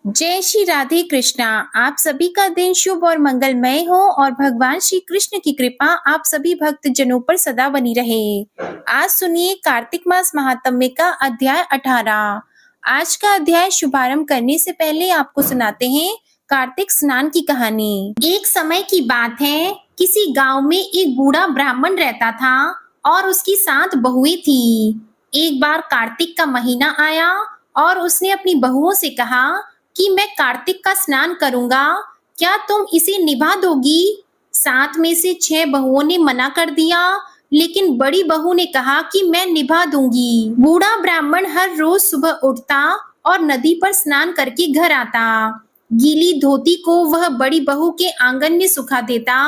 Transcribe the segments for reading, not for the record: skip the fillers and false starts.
जय श्री राधे कृष्णा। आप सभी का दिन शुभ और मंगलमय हो और भगवान श्री कृष्ण की कृपा आप सभी भक्त जनों पर सदा बनी रहे। आज सुनिए कार्तिक मास महात्म्य का अध्याय 18। आज का अध्याय शुभारंभ करने से पहले आपको सुनाते हैं कार्तिक स्नान की कहानी। एक समय की बात है, किसी गांव में एक बूढ़ा ब्राह्मण रहता था और उसकी 7 बहुएं थी। एक बार कार्तिक का महीना आया और उसने अपनी बहुओं से कहा कि मैं कार्तिक का स्नान करूंगा, क्या तुम इसे निभा दोगी? 7 में से 6 बहुओं ने मना कर दिया, लेकिन बड़ी बहू ने कहा कि मैं निभा दूंगी। बूढ़ा ब्राह्मण हर रोज सुबह उठता और नदी पर स्नान करके घर आता। गीली धोती को वह बड़ी बहू के आंगन में सुखा देता।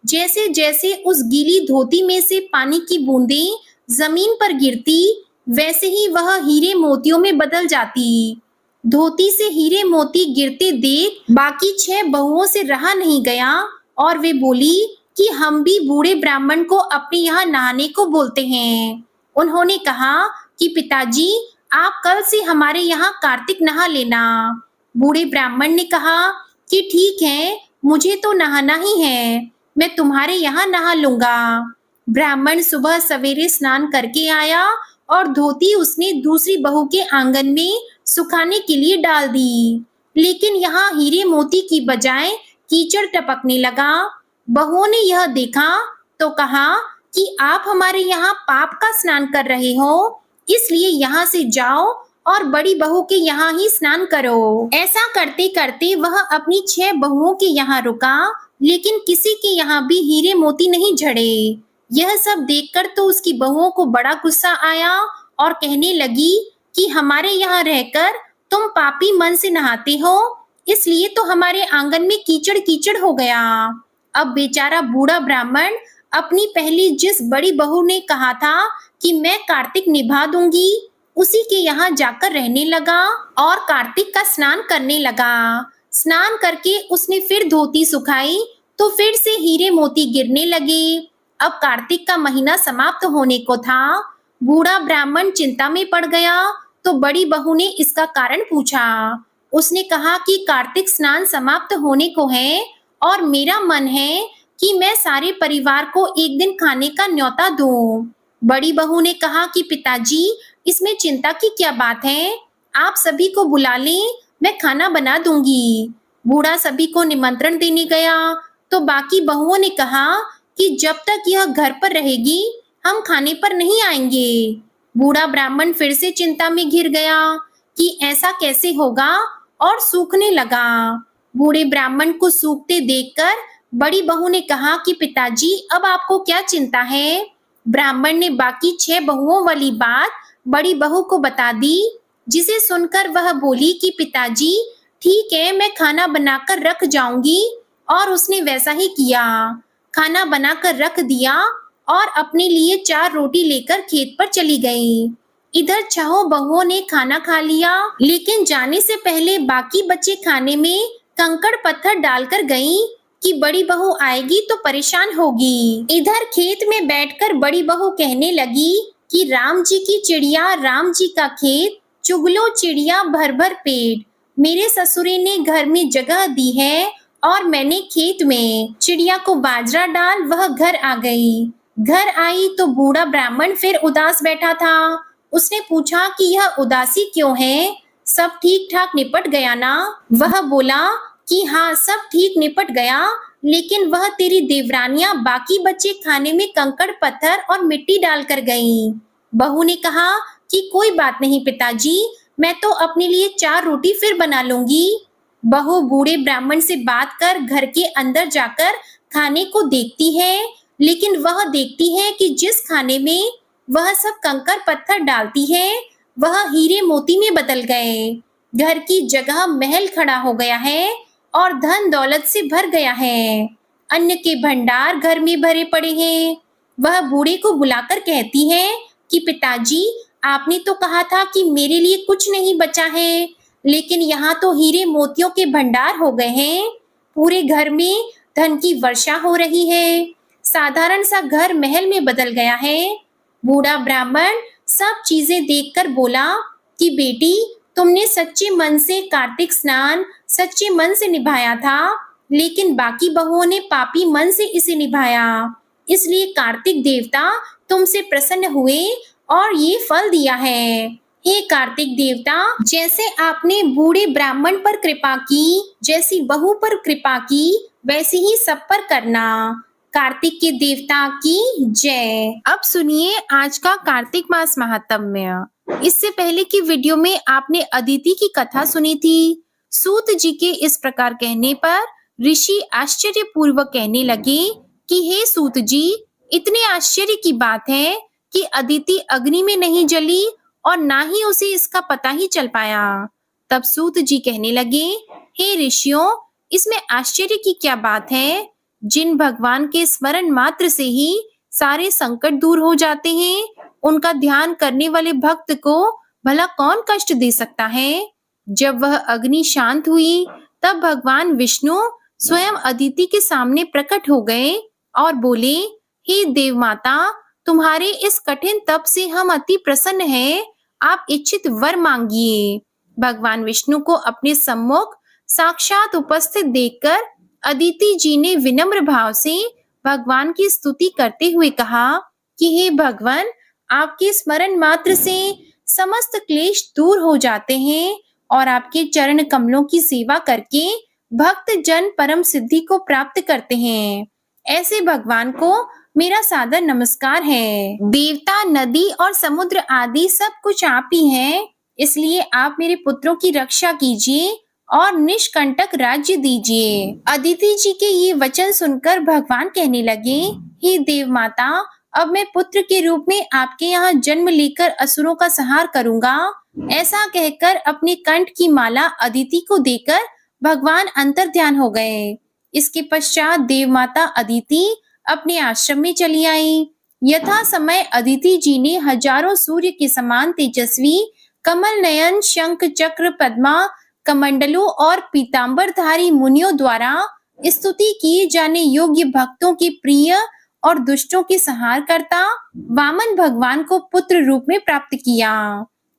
जैसे जैसे उस गीली धोती में से पानी की बूंदें जमीन पर गिरती, वैसे ही वह हीरे मोतियों में बदल जाती। धोती से हीरे मोती गिरते देख बाकी 6 बहुओं से रहा नहीं गया और वे बोली कि हम भी बूढ़े ब्राह्मण को अपने यहाँ नहाने को बोलते हैं। उन्होंने कहा कि पिताजी, आप कल से हमारे यहाँ कार्तिक नहा लेना। बूढ़े ब्राह्मण ने कहा कि ठीक है, मुझे तो नहाना ही है, मैं तुम्हारे यहाँ नहा लूंगा। ब्राह्मण सुबह सवेरे स्नान करके आया और धोती उसने दूसरी बहू के आंगन में सुखाने के लिए डाल दी, लेकिन यहाँ हीरे मोती की बजाय कीचड़ टपकने लगा। बहुओं ने यह देखा तो कहा कि आप हमारे यहाँ पाप का स्नान कर रहे हो, इसलिए यहाँ से जाओ और बड़ी बहू के यहाँ ही स्नान करो। ऐसा करते करते वह अपनी 6 बहुओं के यहाँ रुका, लेकिन किसी के यहाँ भी हीरे मोती नहीं झड़े। यह सब देखकर तो उसकी बहुओं को बड़ा गुस्सा आया और कहने लगी कि हमारे यहाँ रहकर तुम पापी मन से नहाते हो, इसलिए तो हमारे आंगन में कीचड़ कीचड़ हो गया। अब बेचारा बूढ़ा ब्राह्मण अपनी पहली जिस बड़ी बहू ने कहा था कि मैं कार्तिक निभा दूंगी, उसी के यहाँ जाकर रहने लगा और कार्तिक का स्नान करने लगा। स्नान करके उसने फिर धोती सुखाई तो फिर से हीरे मोती गिरने लगे। अब कार्तिक का महीना समाप्त होने को था। बूढ़ा ब्राह्मण चिंता में पड़ गया तो बड़ी बहू ने इसका कारण पूछा। उसने कहा कि कार्तिक स्नान समाप्त होने को है और मेरा मन है कि मैं सारे परिवार को एक दिन खाने का न्योता दूं। बड़ी बहू ने कहा कि पिताजी, इसमें चिंता की क्या बात है, आप सभी को बुला लें, मैं खाना बना दूंगी। बूढ़ा सभी को निमंत्रण देने गया तो बाकी बहुओं ने कहा कि जब तक यह घर पर रहेगी हम खाने पर नहीं आएंगे। बूढ़ा ब्राह्मण फिर से चिंता में घिर गया कि ऐसा कैसे होगा और सूखने लगा। बूढ़े ब्राह्मण को सूखते देखकर बड़ी बहू ने कहा कि पिताजी, अब आपको क्या चिंता है? ब्राह्मण ने बाकी 6 बहुओं वाली बात बड़ी बहू को बता दी, जिसे सुनकर वह बोली कि पिताजी ठीक है, मैं खाना बनाकर रख जाऊंगी। और उसने वैसा ही किया। खाना बनाकर रख दिया और अपने लिए 4 रोटी लेकर खेत पर चली गई। इधर 6 बहुओं ने खाना खा लिया, लेकिन जाने से पहले बाकी बचे खाने में कंकड़ पत्थर डालकर गई कि बड़ी बहू आएगी तो परेशान होगी। इधर खेत में बैठकर बड़ी बहू कहने लगी कि राम जी की चिड़िया, राम जी का खेत, चुगलो चिड़िया भर भर पेट। मेरे ससुरे ने घर में जगह दी है और मैंने खेत में चिड़िया को बाजरा डाल, वह घर आ गई। घर आई तो बूढ़ा ब्राह्मण फिर उदास बैठा था। उसने पूछा कि यह उदासी क्यों है, सब ठीक ठाक निपट गया ना? वह बोला कि हाँ, सब ठीक निपट गया, लेकिन वह तेरी देवरानियां बाकी बचे खाने में कंकड़ पत्थर और मिट्टी डालकर गईं। बहू ने कहा कि कोई बात नहीं पिताजी, मैं तो अपने लिए 4 रोटी फिर बना लूंगी। बहू बूढ़े ब्राह्मण से बात कर घर के अंदर जाकर खाने को देखती है, लेकिन वह देखती है कि जिस खाने में वह सब कंकड़ पत्थर डालती है, वह हीरे मोती में बदल गए। घर की जगह महल खड़ा हो गया है और धन दौलत से भर गया है। अन्न के भंडार घर में भरे पड़े हैं। वह बूढ़े को बुलाकर कहती है कि पिताजी, आपने तो कहा था कि मेरे लिए कुछ नहीं बचा है, लेकिन यहाँ तो हीरे मोतियों के भंडार हो गए हैं। पूरे घर में धन की वर्षा हो रही है। साधारण सा घर महल में बदल गया है। बूढ़ा ब्राह्मण सब चीजें देखकर बोला कि बेटी, तुमने सच्चे मन से कार्तिक स्नान सच्चे मन से निभाया था, लेकिन बाकी बहुओं ने पापी मन से इसे निभाया। इसलिए कार्तिक देवता तुमसे प्रसन्न हुए और ये फल दिया है। हे कार्तिक देवता, जैसे आपने बूढ़े ब्राह्मण पर कृपा की, जैसी बहू पर कृपा की, वैसे ही सब पर करना। कार्तिक के देवता की जय। अब सुनिए आज का कार्तिक मास महात्म्य। इससे पहले की वीडियो में आपने अदिति की कथा सुनी थी। सूत जी के इस प्रकार कहने पर ऋषि आश्चर्य पूर्वक कहने लगे कि हे सूत जी, इतने आश्चर्य की बात है कि अदिति अग्नि में नहीं जली और ना ही उसे इसका पता ही चल पाया। तब सूत जी कहने लगे, हे ऋषियों, इसमें आश्चर्य की क्या बात है? जिन भगवान के स्मरण मात्र से ही सारे संकट दूर हो जाते हैं, उनका ध्यान करने वाले भक्त को भला कौन कष्ट दे सकता है? जब वह अग्नि शांत हुई, तब भगवान विष्णु स्वयं अदिति के सामने प्रकट हो गए और बोले, हे देव माता, तुम्हारे इस कठिन तप से हम अति प्रसन्न हैं। आप इच्छित वर मांगिए। भगवान विष्णु को अपने सम्मुख साक्षात उपस्थित देखकर अदिति जी ने विनम्र भाव से भगवान की स्तुति करते हुए कहा कि हे भगवान, आपके स्मरण मात्र से समस्त क्लेश दूर हो जाते हैं और आपके चरण कमलों की सेवा करके भक्त जन परम सिद्धि को प्राप्त करते हैं। ऐसे भगवान को मेरा सादर नमस्कार है। देवता, नदी और समुद्र आदि सब कुछ आप ही हैं, इसलिए आप मेरे पुत्रों की रक्षा कीजिए और निष्कंटक राज्य दीजिए। अदिति जी के ये वचन सुनकर भगवान कहने लगे, हे देव माता, अब मैं पुत्र के रूप में आपके यहाँ जन्म लेकर असुरों का संहार करूंगा। ऐसा कहकर अपने कंठ की माला अदिति को देकर भगवान अंतर्ध्यान हो गए। इसके पश्चात देव माता अदिति अपने आश्रम में चली आई। यथा समय अदिति जी ने हजारों सूर्य के समान तेजस्वी कमल नयन शंख चक्र पद्मा कमंडलों और पीतांबरधारी मुनियों द्वारा स्तुति किए जाने योग्य भक्तों के प्रिय और दुष्टों के संहार करता वामन भगवान को पुत्र रूप में प्राप्त किया।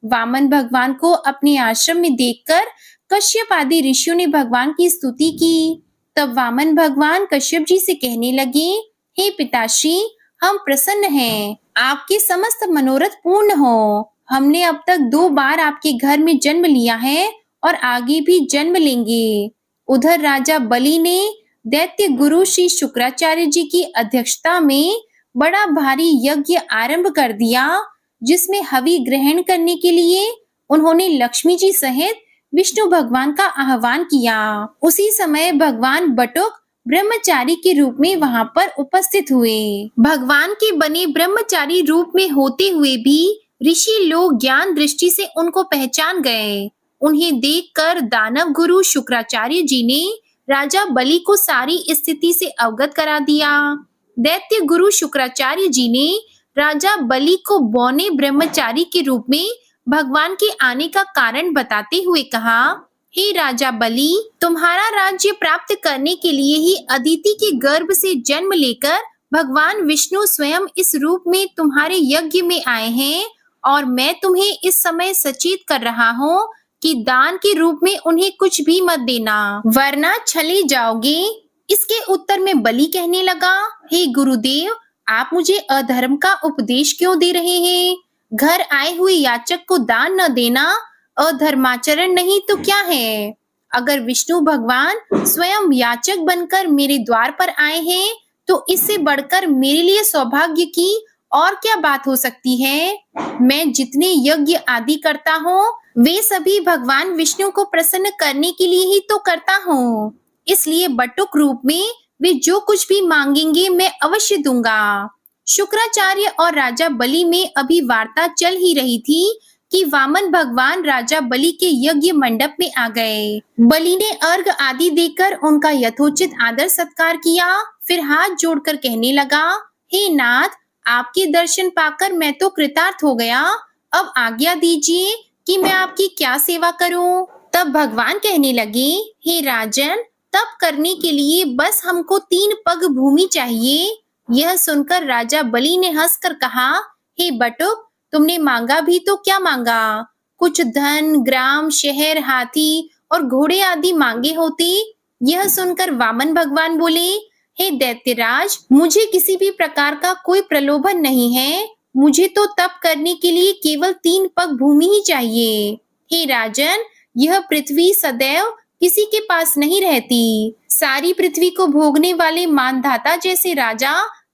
वामन भगवान को अपने आश्रम में देखकर कश्यप आदि ऋषियों ने भगवान की स्तुति की। तब वामन भगवान कश्यप जी से कहने लगे, हे पिताश्री, हम प्रसन्न हैं, आपके समस्त मनोरथ पूर्ण हो। हमने अब तक 2 बार आपके घर में जन्म लिया है और आगे भी जन्म लेंगे। उधर राजा बलि ने दैत्य गुरु श्री शुक्राचार्य जी की अध्यक्षता में बड़ा भारी यज्ञ आरंभ कर दिया, जिसमें हवि ग्रहण करने के लिए उन्होंने लक्ष्मी जी सहित विष्णु भगवान का आह्वान किया। उसी समय भगवान बटुक ब्रह्मचारी के रूप में वहां पर उपस्थित हुए। भगवान के बने ब्रह्मचारी रूप में होते हुए भी ऋषि लोग ज्ञान दृष्टि से उनको पहचान गए। उन्हें देखकर दानव गुरु शुक्राचार्य जी ने राजा बलि को सारी स्थिति से अवगत करा दिया। दैत्य गुरु शुक्राचार्य जी ने राजा बलि को बौने ब्रह्मचारी के रूप में भगवान के आने का कारण बताते हुए कहा, हे राजा बलि, तुम्हारा राज्य प्राप्त करने के लिए ही अदिति के गर्भ से जन्म लेकर भगवान विष्णु स्वयं इस रूप में तुम्हारे यज्ञ में आए हैं और मैं तुम्हें इस समय सचेत कर रहा हूँ कि दान के रूप में उन्हें कुछ भी मत देना, वरना छले जाओगे। इसके उत्तर में बलि कहने लगा, हे गुरुदेव, आप मुझे अधर्म का उपदेश क्यों दे रहे हैं? घर आए हुए याचक को दान न देना अधर्माचरण नहीं तो क्या है? अगर विष्णु भगवान स्वयं याचक बनकर मेरे द्वार पर आए हैं, तो इससे बढ़कर मेरे लिए सौभाग्य की और क्या बात हो सकती है? मैं जितने यज्ञ आदि करता हूँ, वे सभी भगवान विष्णु को प्रसन्न करने के लिए ही तो करता हूँ। इसलिए बटुक रूप में वे जो कुछ भी मांगेंगे मैं अवश्य दूंगा। शुक्राचार्य और राजा बलि में अभी वार्ता चल ही रही थी कि वामन भगवान राजा बलि के यज्ञ मंडप में आ गए। बलि ने अर्घ आदि देकर उनका यथोचित आदर सत्कार किया, फिर हाथ जोड़कर कहने लगा, हे नाथ, आपके दर्शन पाकर मैं तो कृतार्थ हो गया। अब आज्ञा दीजिए कि मैं आपकी क्या सेवा करूं? तब भगवान कहने लगे, हे राजन, तप करने के लिए बस हमको 3 पग भूमि चाहिए। यह सुनकर राजा बलि ने हंसकर कहा, हे बटुक, तुमने मांगा भी तो क्या मांगा? कुछ धन, ग्राम, शहर, हाथी और घोड़े आदि मांगे होते। यह सुनकर वामन भगवान बोले, हे दैत्यराज, मुझे किसी भी प्रकार का कोई प्रलोभन नहीं है। मुझे तो तप करने के लिए केवल 3 पग भूमि ही चाहिए। हे राजन, यह पृथ्वी सदैव किसी के पास नहीं रहती। सारी पृथ्वी को भोगने वाले मानधाता जैसे राजा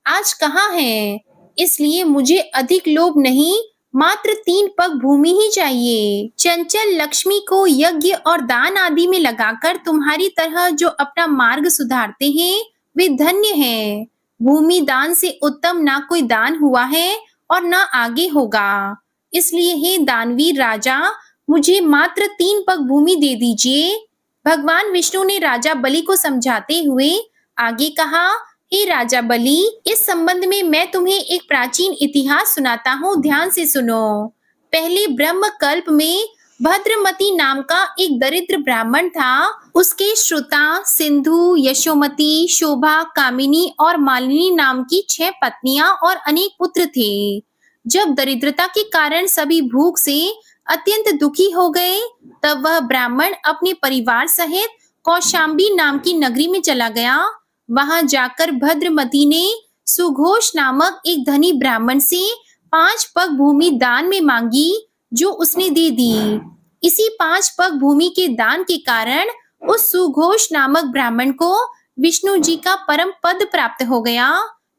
आज कहाँ हैं? इसलिए मुझे अधिक लोभ नहीं, मात्र 3 पग भूमि ही चाहिए। चंचल लक्ष्मी को यज्ञ और दान आदि में लगाकर तुम्हारी तरह जो अपना मार्ग सुधारते हैं, वे धन्य हैं। भूमि दान से उत्तम ना कोई दान हुआ है और ना आगे होगा। इसलिए हे दानवीर राजा, मुझे मात्र 3 पग भूमि दे दीजिए। भगवान विष्णु ने राजा बलि को समझाते हुए आगे कहा, हे राजा बलि, इस संबंध में मैं तुम्हें एक प्राचीन इतिहास सुनाता हूँ, ध्यान से सुनो। पहले ब्रह्म कल्प में भद्रमती नाम का एक दरिद्र ब्राह्मण था। उसके श्रुता, सिंधु, यशोमती, शोभा, कामिनी और मालिनी नाम की 6 पत्नियां और अनेक पुत्र थे। जब दरिद्रता के कारण सभी भूख से अत्यंत दुखी हो गए, तब वह ब्राह्मण अपने परिवार सहित कौशाम्बी नाम की नगरी में चला गया। वहां जाकर भद्रमती ने सुघोष नामक एक धनी ब्राह्मण से 5 पग भूमि दान में मांगी, जो उसने दे दी। इसी 5 पग भूमि के दान के कारण उस सुघोष नामक ब्राह्मण को विष्णु जी का परम पद प्राप्त हो गया।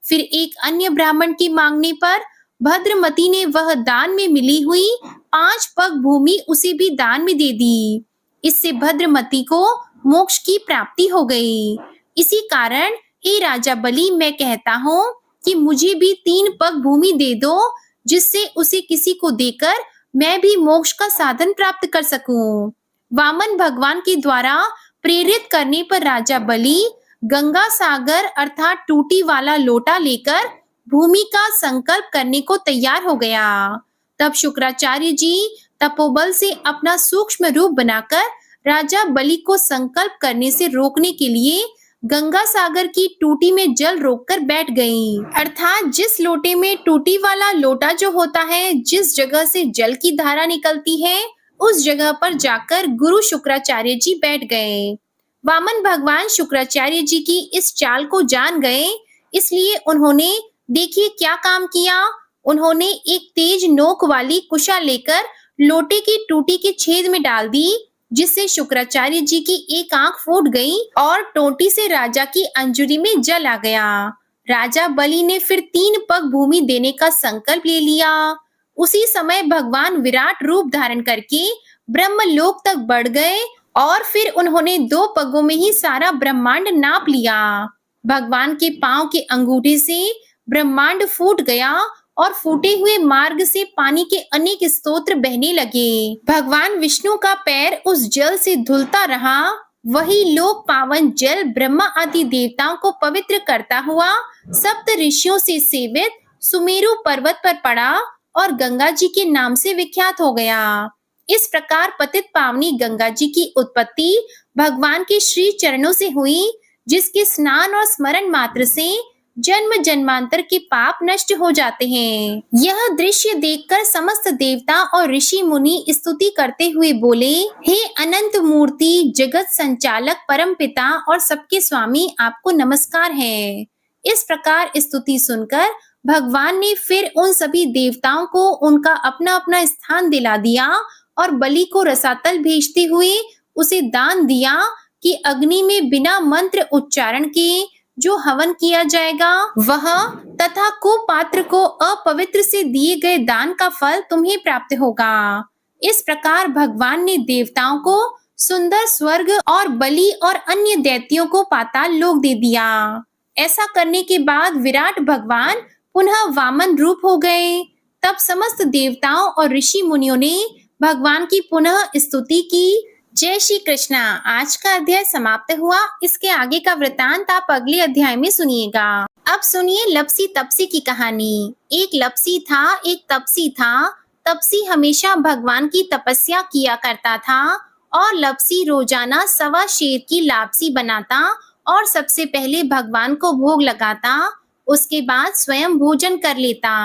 फिर एक अन्य ब्राह्मण के मांगने पर भद्रमती ने वह दान में मिली हुई 5 पग भूमि उसे भी दान में दे दी। इससे भद्रमती को मोक्ष की प्राप्ति हो गई। इसी कारण हे राजा बलि, मैं कहता हूँ कि मुझे भी 3 पग भूमि दे दो, जिससे उसे किसी को देकर मैं भी मोक्ष का साधन प्राप्त कर सकूं। वामन भगवान के द्वारा प्रेरित करने पर राजा बलि गंगा सागर अर्थात टूटी वाला लोटा लेकर भूमि का संकल्प करने को तैयार हो गया। तब शुक्राचार्य जी तपोबल से अपना सूक्ष्म रूप बनाकर राजा बलि को संकल्प करने से रोकने के लिए गंगा सागर की टूटी में जल रोककर बैठ गई। अर्थात जिस लोटे में टूटी वाला लोटा जो होता है, जिस जगह से जल की धारा निकलती है, उस जगह पर जाकर गुरु शुक्राचार्य जी बैठ गए। वामन भगवान शुक्राचार्य जी की इस चाल को जान गए, इसलिए उन्होंने देखिए क्या काम किया। उन्होंने एक तेज नोक वाली कुशा लेकर लोटे की टूटी के छेद में डाल दी, जिससे शुक्राचार्य जी की एक आंख फूट गई और टोटी से राजा की अंजुरी में जल आ गया। राजा बलि ने फिर 3 पग भूमि देने का संकल्प ले लिया। उसी समय भगवान विराट रूप धारण करके ब्रह्मलोक तक बढ़ गए और फिर उन्होंने 2 पगों में ही सारा ब्रह्मांड नाप लिया। भगवान के पांव के अंगूठे से ब्रह्मांड फूट गया और फूटे हुए मार्ग से पानी के अनेक स्तोत्र बहने लगे। भगवान विष्णु का पैर उस जल से धुलता रहा। वही लोक पावन जल ब्रह्मा आदि देवताओं को पवित्र करता हुआ सप्त ऋषियों से सेवित सुमेरु पर्वत पर पड़ा और गंगा जी के नाम से विख्यात हो गया। इस प्रकार पतित पावनी गंगा जी की उत्पत्ति भगवान के श्री चरणों से हुई, जिसके स्नान और स्मरण मात्र से जन्म जन्मांतर के पाप नष्ट हो जाते हैं। यह दृश्य देखकर समस्त देवता और ऋषि मुनि स्तुति करते हुए बोले, हे अनंत मूर्ति, जगत संचालक, परम पिता और सबके स्वामी, आपको नमस्कार है। इस प्रकार स्तुति सुनकर भगवान ने फिर उन सभी देवताओं को उनका अपना अपना स्थान दिला दिया और बलि को रसातल भेजते हुए उसे दान दिया कि अग्नि में बिना मंत्र उच्चारण के जो हवन किया जाएगा वह तथा कुपात्र को अपवित्र से दिए गए दान का फल तुम्हें प्राप्त होगा। इस प्रकार भगवान ने देवताओं को सुंदर स्वर्ग और बलि और अन्य दैत्यों को पाताल लोक दे दिया। ऐसा करने के बाद विराट भगवान पुनः वामन रूप हो गए। तब समस्त देवताओं और ऋषि मुनियों ने भगवान की पुनः स्तुति की। जय श्री कृष्णा। आज का अध्याय समाप्त हुआ। इसके आगे का वृतांत आप अगले अध्याय में सुनिएगा। अब सुनिए लपसी तपसी की कहानी। एक लपसी था, एक तपसी था। तपसी हमेशा भगवान की तपस्या किया करता था और लपसी रोजाना 1.25 शेर की लापसी बनाता और सबसे पहले भगवान को भोग लगाता, उसके बाद स्वयं भोजन कर लेता।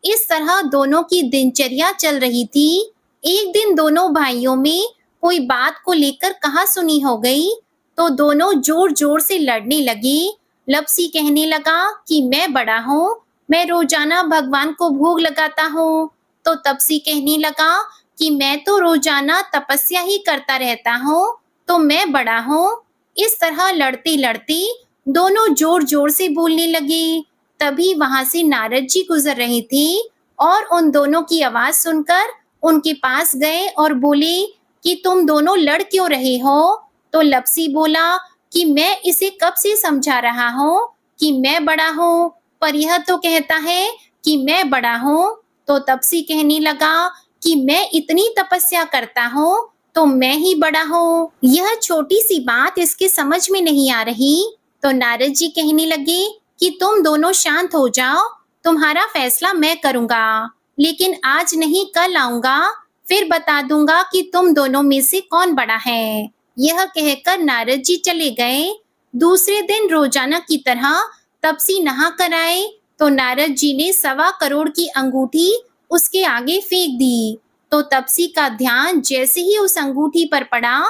इस तरह दोनों की दिनचर्या चल रही थी। एक दिन दोनों भाइयों में कोई बात को लेकर कहासुनी हो गई, तो दोनों जोर-जोर से लड़ने लगे। लप्सी कहने लगा कि मैं बड़ा हूँ, मैं रोजाना भगवान को भोग लगाता हूँ। तो तपसी कहने लगा कि मैं तो रोजाना तपस्या ही करता रहता हूँ, तो मैं बड़ा हूँ। इस तरह लड़ते-लड़ते दोनों जोर-जोर से बोलने लगे। तभी वहां से नारद जी गुजर रहे थे और उन दोनों की आवाज सुनकर उनके पास गए और बोले कि तुम दोनों लड़ क्यों रहे हो? तो लप्सी बोला कि मैं इसे कब से समझा रहा हूँ कि मैं बड़ा हूँ, पर यह तो कहता है कि मैं बड़ा हूँ। तो तपसी कहने लगा कि मैं इतनी तपस्या करता हूँ, तो मैं ही बड़ा हूँ। यह छोटी सी बात इसके समझ में नहीं आ रही। तो नारद जी कहने लगे कि तुम दोनों शांत हो जाओ, तुम्हारा फैसला मैं करूंगा, लेकिन आज नहीं कल आऊंगा, फिर बता दूंगा कि तुम दोनों में से कौन बड़ा है। यह कहकर नारद जी चले गए। दूसरे दिन रोजाना की तरह तपसी नहा कर आए, तो नारद जी ने 1.25 करोड़ की अंगूठी उसके आगे फेंक दी। तो तपसी का ध्यान जैसे ही उस अंगूठी पर पड़ा,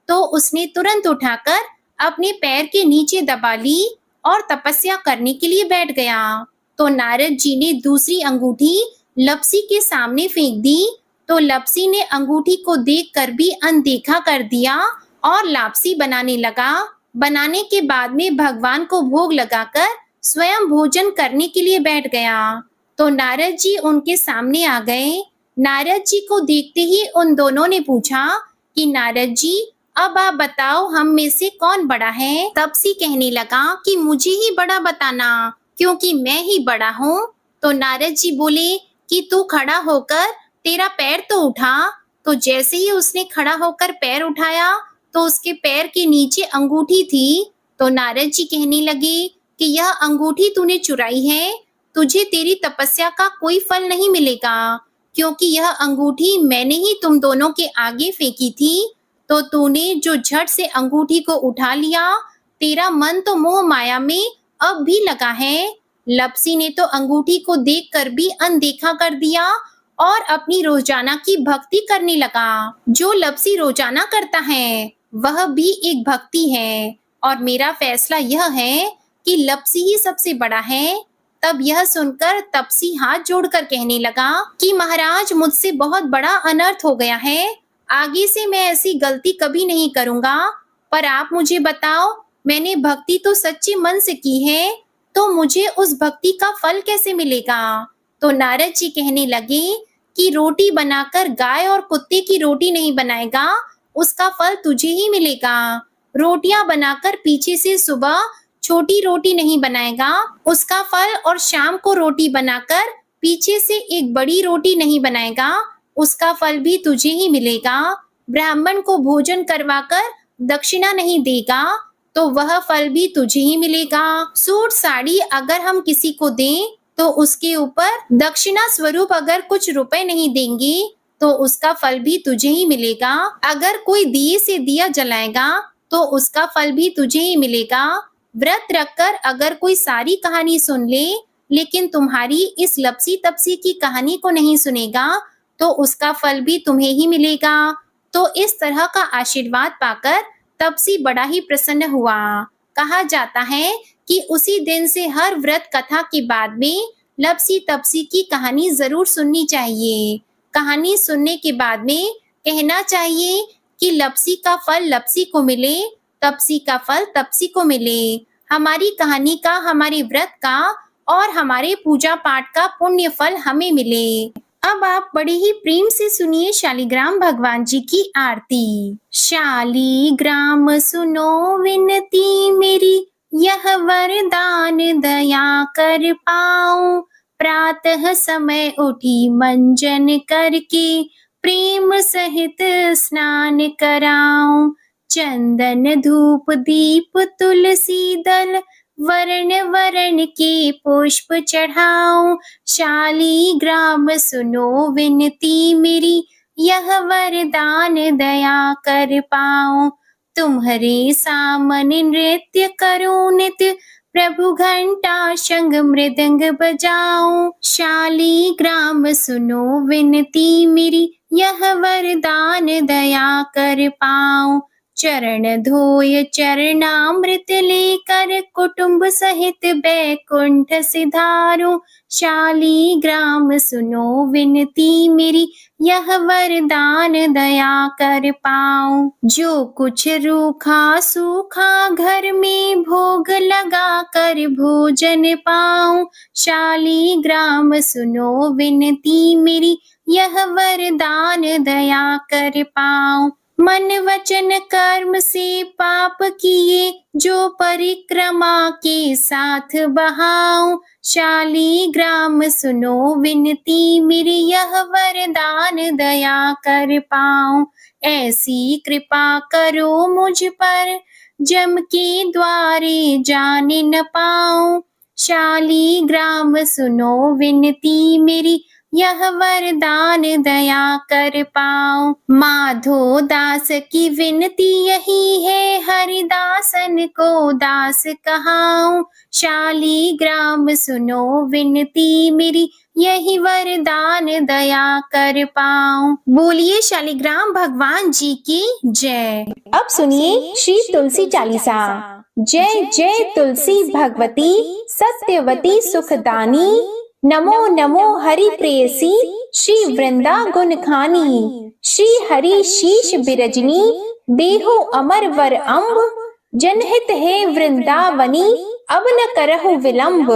तो उसने तुरंत उठाकर अपने पैर के नीचे दबा ली और तपस्या करने के लिए बैठ गया। तो नारद जी ने दूसरी अंगूठी लप्सी के सामने फेंक दी, तो लप्सी ने अंगूठी को देखकर भी अनदेखा कर दिया और लापसी बनाने लगा। बनाने के बाद में भगवान को भोग लगाकर स्वयं भोजन करने के लिए बैठ गया। तो नारद जी उनके सामने आ गए। नारद जी को देखते ही उन दोनों ने पूछा कि नारद जी, अब आप बताओ हम में से कौन बड़ा है? तपसी कहने लगा कि मुझे ही बड़ा बताना, क्योंकि मैं ही बड़ा हूँ। तो नारद जी बोले कि तू खड़ा होकर तेरा पैर तो उठा। तो जैसे ही उसने खड़ा होकर पैर उठाया, तो उसके पैर के नीचे अंगूठी थी। तो नारद जी कहने लगे कि यह अंगूठी तूने चुराई है, तुझे तेरी तपस्या का कोई फल नहीं मिलेगा, क्योंकि यह अंगूठी मैंने ही तुम दोनों के आगे फेंकी थी। तो तूने जो झट से अंगूठी को उठा लिया, तेरा मन तो मोह माया में अब भी लगा है। लप्सी ने तो अंगूठी को देखकर भी अनदेखा कर दिया और अपनी रोजाना की भक्ति करने लगा। जो लप्सी रोजाना करता है, वह भी एक भक्ति है, और मेरा फैसला यह है कि लप्सी ही सबसे बड़ा है। तब यह सुनकर तपसी हाथ जोड़कर कहने लगा कि महाराज, मुझसे बहुत बड़ा अनर्थ हो गया है, आगे से मैं ऐसी गलती कभी नहीं करूंगा। पर आप मुझे बताओ, मैंने भक्ति तो सच्चे मन से की है, तो मुझे उस भक्ति का फल कैसे मिलेगा? तो नारद जी कहने लगे कि रोटी बनाकर गाय और कुत्ते की रोटी नहीं बनाएगा, उसका फल तुझे ही मिलेगा। रोटियां बनाकर पीछे से सुबह छोटी रोटी नहीं बनाएगा, उसका फल, और शाम को रोटी बनाकर पीछे से एक बड़ी रोटी नहीं बनाएगा, उसका फल भी तुझे ही मिलेगा। ब्राह्मण को भोजन करवाकर दक्षिणा नहीं देगा, तो वह फल भी तुझे ही मिलेगा। सूट साड़ी अगर हम किसी को दें, तो उसके ऊपर दक्षिणा स्वरूप अगर कुछ रुपए नहीं देंगे, तो उसका फल भी तुझे ही मिलेगा। अगर कोई दिए से दिया जलाएगा, तो उसका फल भी तुझे ही मिलेगा। व्रत रखकर अगर कोई सारी कहानी सुन ले, लेकिन तुम्हारी इस लप्सी तपसी की कहानी को नहीं सुनेगा, तो उसका फल भी तुम्हें ही मिलेगा। तो इस तरह का आशीर्वाद पाकर तपसी बड़ा ही प्रसन्न हुआ। कहा जाता है कि उसी दिन से हर व्रत कथा के बाद में लप्सी तपसी की कहानी जरूर सुननी चाहिए। कहानी सुनने के बाद में कहना चाहिए कि लप्सी का फल लप्सी को मिले, तपसी का फल तपसी को मिले। हमारी कहानी का, हमारे व्रत का और हमारे पूजा पाठ का पुण्य फल हमें मिले। अब आप बड़े ही प्रेम से सुनिए शालिग्राम भगवान जी की आरती। शालिग्राम सुनो विनती मेरी, यह वरदान दया कर पाऊं। प्रातः समय उठी मंजन करके, प्रेम सहित स्नान कराऊं। चंदन धूप दीप तुलसी दल, वर्ण वर्ण के पुष्प चढ़ाऊं। शालिग्राम सुनो विनती मेरी, यह वरदान दया कर पाऊं। तुम्हारे सामने नृत्य करूं नित्य, प्रभु घंटा शंख मृदंग बजाऊं। शालिग्राम सुनो विनती मेरी, यह वरदान दया कर पाऊं। चरण धोय चरणामृत लेकर कुटुंब सहित बैकुंठ सिधारूं। शालीग्राम सुनो विनती मेरी, यह वरदान दया कर पाऊं। जो कुछ रूखा सूखा घर में भोग लगा कर भोजन पाऊं। शालीग्राम सुनो विनती मेरी, यह वरदान दया कर पाऊं। मन वचन कर्म से पाप किए जो परिक्रमा के साथ बहाऊं। शालीग्राम सुनो विनती मेरी, यह वरदान दया कर पाऊं। ऐसी कृपा करो मुझ पर, जम के द्वारे जाने न पाऊं। शालीग्राम सुनो विनती मेरी, यह वरदान दया कर पाऊं। माधो दास की विनती यही है, हरिदासन को दास कहाऊं। शालीग्राम सुनो विनती मेरी, यही वरदान दया कर पाऊं। बोलिए शालीग्राम भगवान जी की जय। अब सुनिए श्री तुलसी चालीसा। जय जय तुलसी भगवती, सत्यवती सुखदानी। नमो नमो हरि प्रेयसी, श्री वृंदा गुण खानी। श्री हरि शीश बिरजनी, देहो अमर वर अम्ब। जनहित है वृंदावनी, अब न करहु विलंब।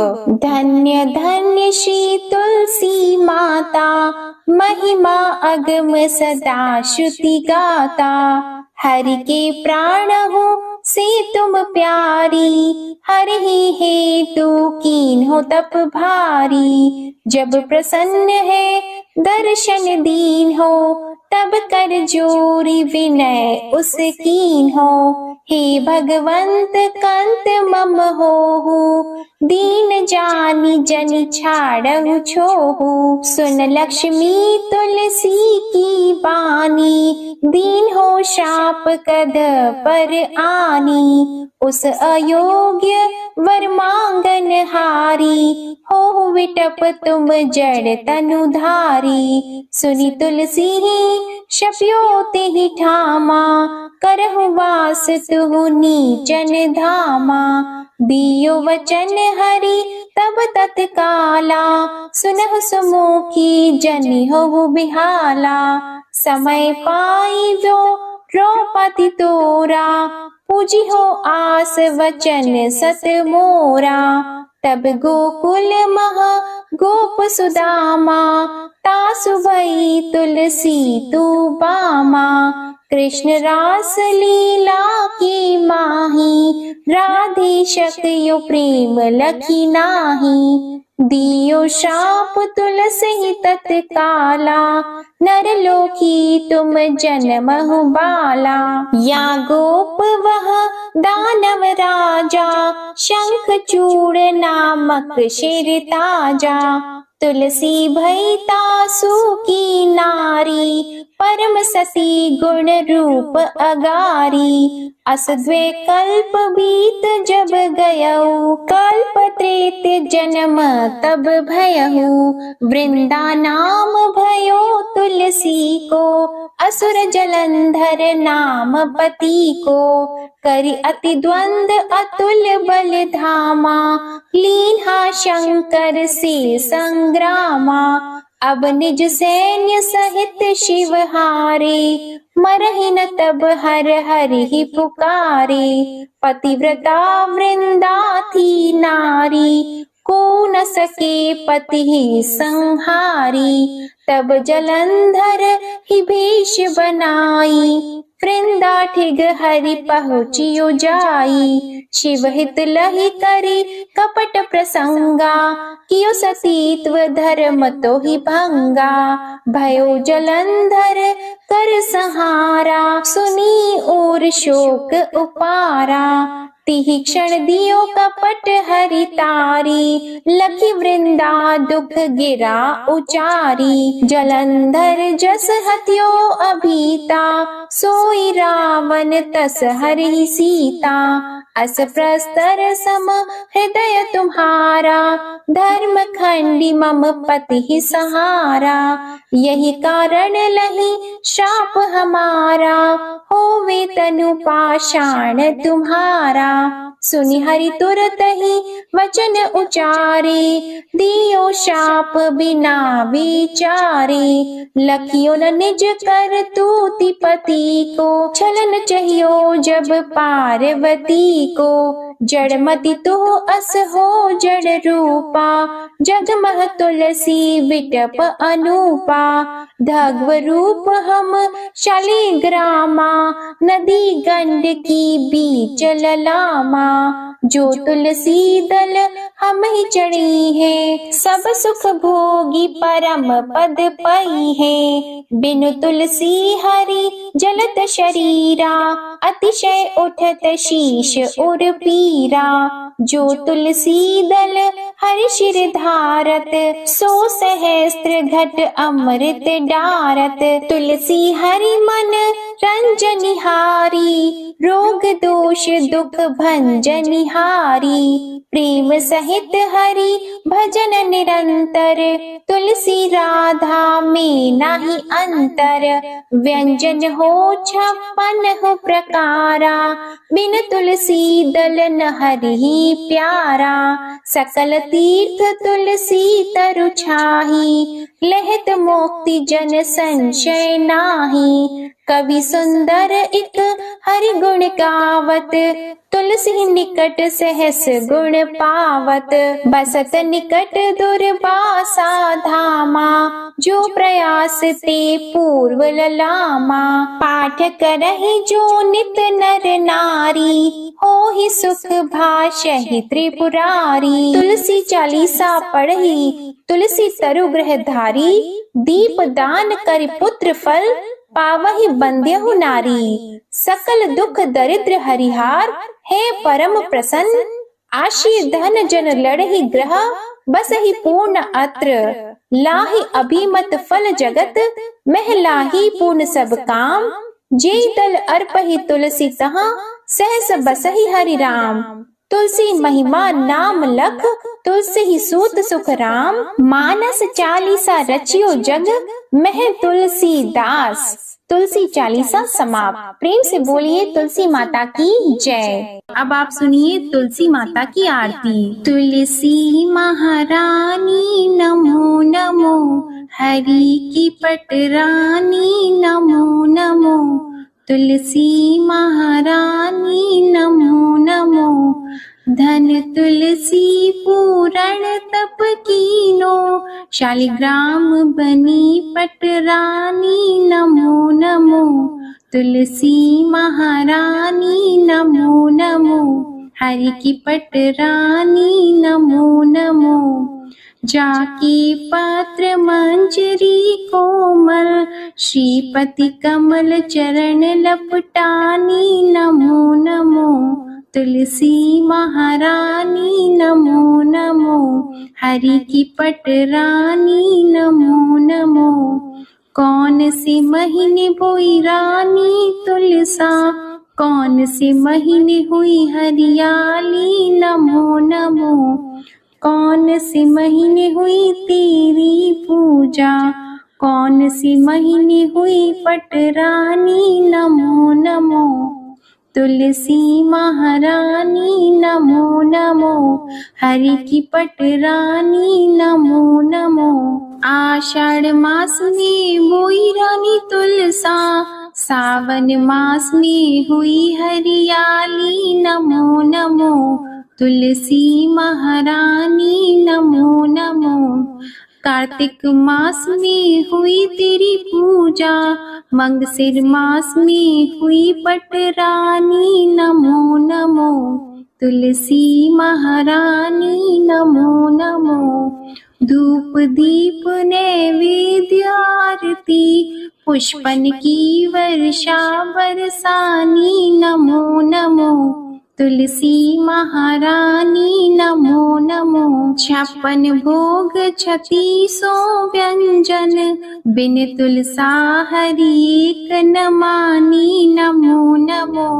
धन्य धन्य श्री तुलसी माता, महिमा अगम सदा श्रुति गाता। हरि के प्राण हो से तुम प्यारी, हरि ही हेतु कीन्हो तप भारी। जब प्रसन्न है दर्शन दीन हो, तब कर जोरी विनय उस कीन हो। हे भगवंत कंत मम होहु, दीन जानी जन छाड़हु छोहु। सुन लक्ष्मी तुलसी की बानी, दीन हो शाप कद पर आनी। उस अयोग्य वर मांगन हारी, हो विटप तुम जड़ तनुधारी। सुनी तुलसी शप्यो तेहि ठामा, करहु वास तुहु नीचन धामा। दियो वचन हरि तब तत्काला, सुनहु सुमुखी जनि होहु बिहाला। समय पाई वो द्रौपदी तोरा, पूजी हो आस वचन सत मोरा। तब गोकुल महा गोप सुदामा, तासु भई तुलसी तू बामा। कृष्ण रास लीला की माही, राधे शक्यो प्रेम लखी नाही। दियो शाप तुलसी तत्काला, नरलोकी तुम जन्महु बाला। या गोप वह दानव राजा, शंख चूड़ नामक शिर ताजा। तुलसी भई तासु की नारी, परम सती गुण रूप अगारी। अस द्वे कल्प बीत जब गयऊ, कल्प त्रेत जन्म तब भयहु। वृंदा नाम भयो तुलसी को, असुर जलंधर नाम पति को। करि अति द्वंद अतुल बल धामा, लीन्हा शंकर से संग्रामा। अब निज सैन्य सहित शिव हारे, मरहि न तब हर हरि ही पुकारे। पतिव्रता वृंदा थी नारी, को न सके पति ही संहारी। तब जलंधर ही भेष बनाई, वृंदा ठिग हरि पहुँचियो जाई। शिव हित लहि करी कपट प्रसंगा, कियो सतीत्व धर्म तो ही भंगा। भयो जलंधर कर संहारा, सुनी और शोक उपारा। तिहि क्षण दियो कपट हरि तारी, लखी वृंदा दुख गिरा उचारी। जलंधर जस हत्यो अभीता, सोई रावण तस हरि सीता। अस प्रस्तर सम हृदय तुम्हारा, धर्म खंडी मम पति सहारा। यही कारण लही श्राप हमारा, होवे तनु पाषाण तुम्हारा। सुनि हरि तुरत ही वचन उचारे, दियो शाप बिना विचारे। लखियो न निज कर तूति पति को, छलन चाहियो जब पार्वती को। जड़मति तो अस हो जड़ रूपा, जगमह तुलसी विटप अनूपा। धग्व रूप हम शालिग्रामा, नदी गंड की बीच ललामा। जो तुलसी दल हम ही चढ़ी है, सब सुख भोगी परम पद पई है। बिनु तुलसी हरि जलत शरीरा, अतिशय उठत शीश उर पीरा। जो तुलसी दल हरि शिर धारत, सो सहस्त्र घट अमृत डारत। तुलसी हरि मन रंजनिहारी, रोग दोष दुख भंजनिहारी। प्रेम सहित हरि भजन निरंतर, तुलसी राधा में नाही अंतर। व्यंजन हो 56 प्रकारा, बिन तुलसी दल न हरि प्यारा। सकल तीर्थ तुलसी तरु छाही, लहत मोक्ति जन संशय नाही। कवि सुंदर एक हरि गुण गावत, तुलसी निकट सहस गुण पावत। बसत निकट दुर्वासा धामा, जो प्रयास ते पूर्व ललामा। पाठ करहि जो नित नर नारी, हो ही सुख भाषहि त्रिपुरारी। तुलसी चालीसा पढ़ी तुलसी तरु ग्रह धारी, दीप दान कर पुत्र फल पावहि बंध्यहु नारी। सकल दुख दरिद्र हरिहार, है परम प्रसन्न। आशी धन जन लड़हि ग्रह, बसहि पूर्ण अत्र। लाहि अभिमत फल जगत, मह लाहि पूर्ण सब काम। जे दल अर्पहि तुलसी तहाँ, सहस बसहि हरि राम। तुलसी महिमा नाम लख, तुलसी ही सूत सुख राम। मानस चालीसा रचियो जग, मह तुलसी दास। तुलसी चालीसा समाप्त। प्रेम से बोलिए तुलसी माता की जय। अब आप सुनिए तुलसी माता की आरती। तुलसी महारानी नमो नमो, हरि की पटरानी नमो नमो। तुलसी महारानी नमो नमो, धन तुलसी पूरण तप कीनो। शालिग्राम बनी पटरानी नमो नमो। तुलसी महारानी नमो नमो, हरि की पटरानी नमो नमो। जाकी पत्र मंजरी कोमल, श्रीपति कमल चरण लपटानी नमो नमो। तुलसी महारानी नमो नमो, हरि की पटरानी नमो नमो। कौन से महीने बोई रानी तुलसा, कौन से महीने हुई हरियाली नमो नमो। कौन से महीने हुई तेरी पूजा, कौन से महीने हुई पटरानी नमो नमो। तुलसी महारानी नमो नमो, हरि की पटरानी नमो नमो। आषाढ़ मास में बोई रानी तुलसा, सावन मास में हुई हरियाली नमो नमो। तुलसी महारानी नमो नमो। कार्तिक मास में हुई तेरी पूजा, मंगसिर मास में हुई पटरानी नमो नमो। तुलसी महारानी नमो नमो। धूप दीप नैवेद्य आरती, पुष्पन की वर्षा बरसानी नमो नमो। तुलसी महारानी नमो नमो। 56 भोग 36 व्यंजन, बिन तुलसा हरि एक न मानी नमो नमो।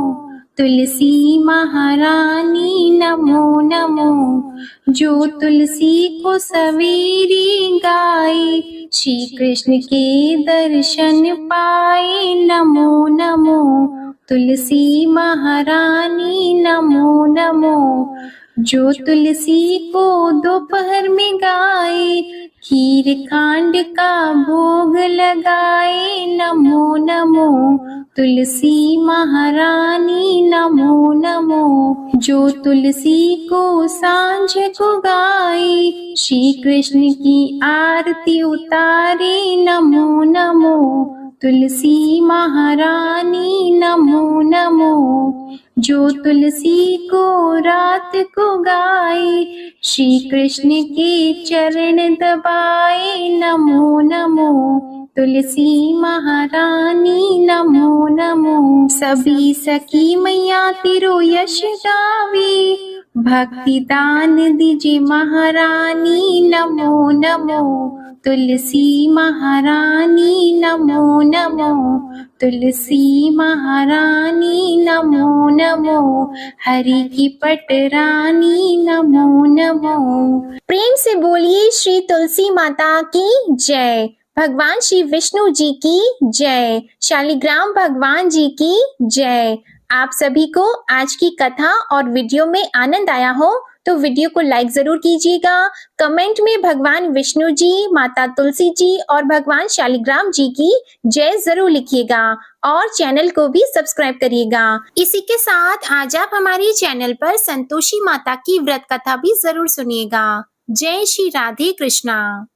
तुलसी महारानी नमो नमो। जो तुलसी को सवेरे गाए, श्री कृष्ण के दर्शन पाए। नमो नमो तुलसी महारानी नमो नमो। जो तुलसी को दोपहर में गाए, खीर खांड का भोग लगाए। नमो नमो तुलसी महारानी नमो नमो। जो तुलसी को सांझ को गाए, श्री कृष्ण की आरती उतारे। नमो नमो तुलसी महारानी नमो नमो। जो तुलसी को रात को गाए, श्री कृष्ण के चरण दबाए। नमो नमो तुलसी महारानी नमो नमो। सभी सखी मैया तेरो यश गावे, भक्ति दान दीजिए महारानी। नमो नमो तुलसी महारानी नमो नमो। तुलसी महारानी नमो नमो। हरि की पटरानी नमो नमो। प्रेम से बोलिए श्री तुलसी माता की जय। भगवान श्री विष्णु जी की जय। शालिग्राम भगवान जी की जय। आप सभी को आज की कथा और वीडियो में आनंद आया हो तो वीडियो को लाइक जरूर कीजिएगा। कमेंट में भगवान विष्णु जी, माता तुलसी जी और भगवान शालिग्राम जी की जय जरूर लिखिएगा और चैनल को भी सब्सक्राइब करिएगा। इसी के साथ आज आप हमारे चैनल पर संतोषी माता की व्रत कथा भी जरूर सुनिएगा। जय श्री राधे कृष्णा।